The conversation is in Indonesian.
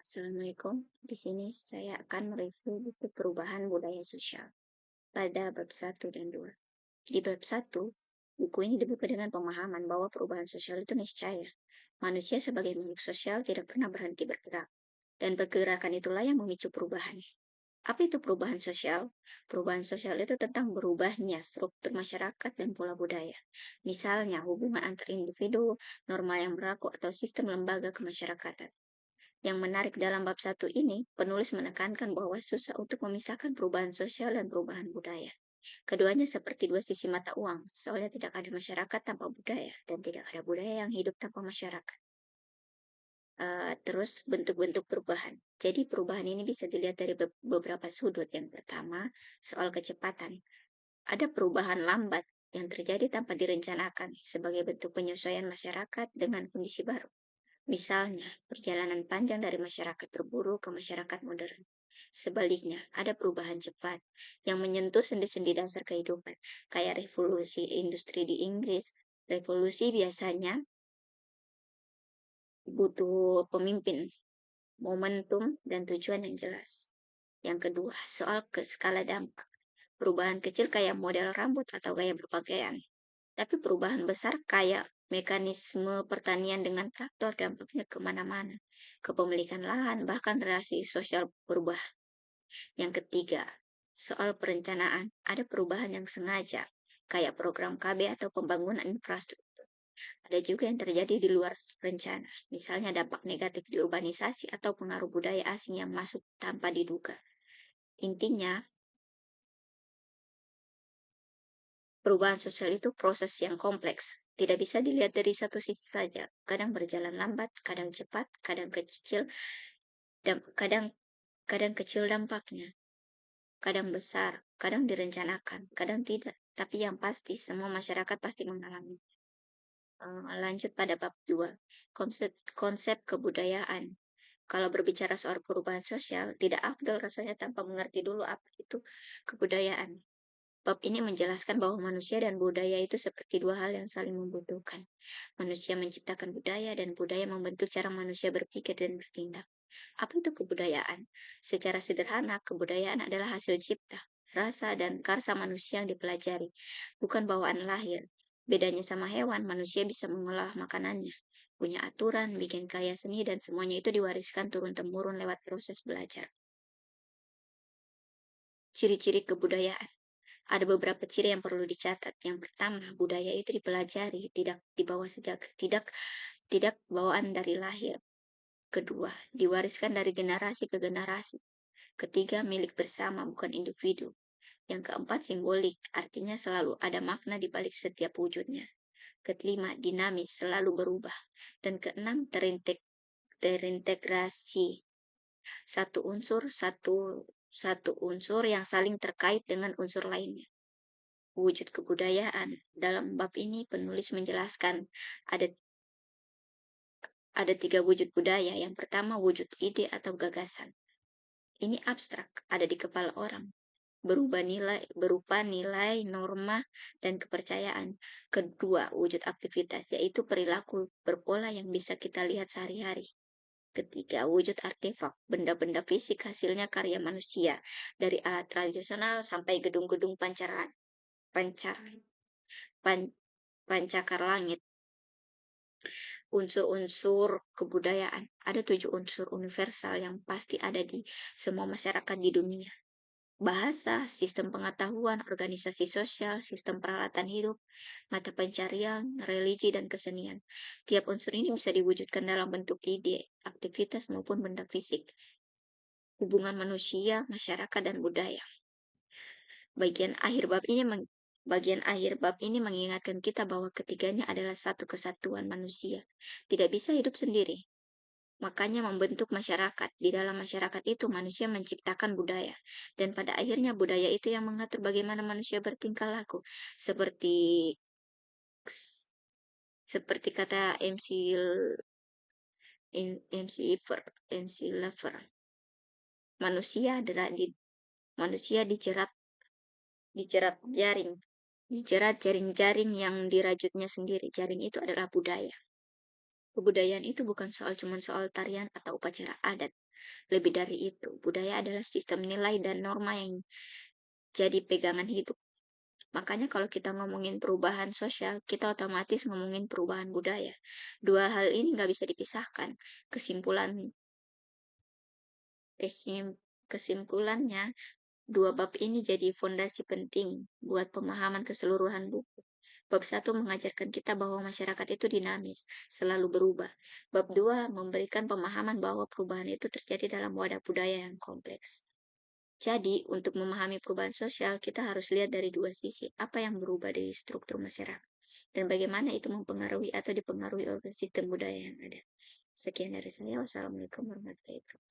Assalamualaikum. Di sini saya akan mereview buku Perubahan Budaya Sosial pada bab 1 dan 2. Di bab 1, buku ini dibuka dengan pemahaman bahwa perubahan sosial itu niscaya. Manusia sebagai makhluk sosial tidak pernah berhenti bergerak, dan pergerakan itulah yang memicu perubahan. Apa itu perubahan sosial? Perubahan sosial itu tentang berubahnya struktur masyarakat dan pola budaya. Misalnya, hubungan antar individu, norma yang berlaku, atau sistem lembaga kemasyarakatan. Yang menarik dalam bab 1 ini, penulis menekankan bahwa susah untuk memisahkan perubahan sosial dan perubahan budaya. Keduanya seperti dua sisi mata uang, soalnya tidak ada masyarakat tanpa budaya, dan tidak ada budaya yang hidup tanpa masyarakat. Terus bentuk-bentuk perubahan. Jadi perubahan ini bisa dilihat dari beberapa sudut. Yang pertama, soal kecepatan. Ada perubahan lambat yang terjadi tanpa direncanakan sebagai bentuk penyesuaian masyarakat dengan kondisi baru. Misalnya, perjalanan panjang dari masyarakat berburu ke masyarakat modern. Sebaliknya, ada perubahan cepat yang menyentuh sendi-sendi dasar kehidupan, kayak revolusi industri di Inggris. Revolusi biasanya butuh pemimpin, momentum, dan tujuan yang jelas. Yang kedua, soal ke skala dampak. Perubahan kecil kayak model rambut atau gaya berpakaian. Tapi perubahan besar kayak mekanisme pertanian dengan traktor dampaknya kemana-mana. Kepemilikan lahan, bahkan relasi sosial berubah. Yang ketiga, soal perencanaan. Ada perubahan yang sengaja, kayak program KB atau pembangunan infrastruktur. Ada juga yang terjadi di luar rencana, misalnya dampak negatif di urbanisasi atau pengaruh budaya asing yang masuk tanpa diduga. Intinya, perubahan sosial itu proses yang kompleks, tidak bisa dilihat dari satu sisi saja. Kadang berjalan lambat, kadang cepat, kadang kecil, dan kadang kecil dampaknya, kadang besar, kadang direncanakan, kadang tidak. Tapi yang pasti semua masyarakat pasti mengalami. Lanjut pada bab 2, konsep kebudayaan. Kalau berbicara soal perubahan sosial, tidak afdol rasanya tanpa mengerti dulu apa itu kebudayaan. Bab ini menjelaskan bahwa manusia dan budaya itu seperti dua hal yang saling membutuhkan. Manusia menciptakan budaya dan budaya membentuk cara manusia berpikir dan bertindak. Apa itu kebudayaan? Secara sederhana, kebudayaan adalah hasil cipta, rasa, dan karsa manusia yang dipelajari, bukan bawaan lahir. Bedanya sama hewan, manusia bisa mengolah makanannya, punya aturan, bikin karya seni, dan semuanya itu diwariskan turun-temurun lewat proses belajar. Ciri-ciri kebudayaan. Ada beberapa ciri yang perlu dicatat. Yang pertama, budaya itu dipelajari, tidak dibawa sejak tidak bawaan dari lahir. Kedua, diwariskan dari generasi ke generasi. Ketiga, milik bersama, bukan individu. Yang keempat, simbolik, artinya selalu ada makna di balik setiap wujudnya. Kelima, dinamis, selalu berubah. Dan keenam, terintegrasi. Satu unsur yang saling terkait dengan unsur lainnya. Wujud kebudayaan. Dalam bab ini penulis menjelaskan ada ada 3 wujud budaya. Yang pertama, wujud ide atau gagasan. Ini abstrak, ada di kepala orang. Berupa nilai, norma, dan kepercayaan. Kedua, wujud aktivitas, yaitu perilaku berpola yang bisa kita lihat sehari-hari. Ketiga, wujud artefak, benda-benda fisik hasilnya karya manusia, dari alat tradisional sampai gedung-gedung pancar, pan- pancakar langit. Unsur-unsur kebudayaan. Ada 7 unsur universal yang pasti ada di semua masyarakat di dunia. Bahasa, sistem pengetahuan, organisasi sosial, sistem peralatan hidup, mata pencarian, religi, dan kesenian. Tiap unsur ini bisa diwujudkan dalam bentuk ide, aktivitas, maupun benda fisik. Hubungan manusia, masyarakat, dan budaya. Bagian akhir bab ini mengingatkan kita bahwa ketiganya adalah satu kesatuan manusia. Tidak bisa hidup sendiri. Makanya membentuk masyarakat. Di dalam masyarakat itu manusia menciptakan budaya. Dan pada akhirnya budaya itu yang mengatur bagaimana manusia bertingkah laku. Seperti kata MC Lever. Manusia dijerat jaring. Dijerat jaring-jaring yang dirajutnya sendiri. Jaring itu adalah budaya. Kebudayaan itu bukan cuma soal tarian atau upacara adat. Lebih dari itu, budaya adalah sistem nilai dan norma yang jadi pegangan hidup. Makanya kalau kita ngomongin perubahan sosial, kita otomatis ngomongin perubahan budaya. Dua hal ini nggak bisa dipisahkan. Kesimpulan kesimpulannya, dua bab ini jadi fondasi penting buat pemahaman keseluruhan buku. Bab satu mengajarkan kita bahwa masyarakat itu dinamis, selalu berubah. Bab dua memberikan pemahaman bahwa perubahan itu terjadi dalam wadah budaya yang kompleks. Jadi, untuk memahami perubahan sosial, kita harus lihat dari dua sisi, apa yang berubah dari struktur masyarakat, dan bagaimana itu mempengaruhi atau dipengaruhi oleh sistem budaya yang ada. Sekian dari saya. Wassalamualaikum warahmatullahi wabarakatuh.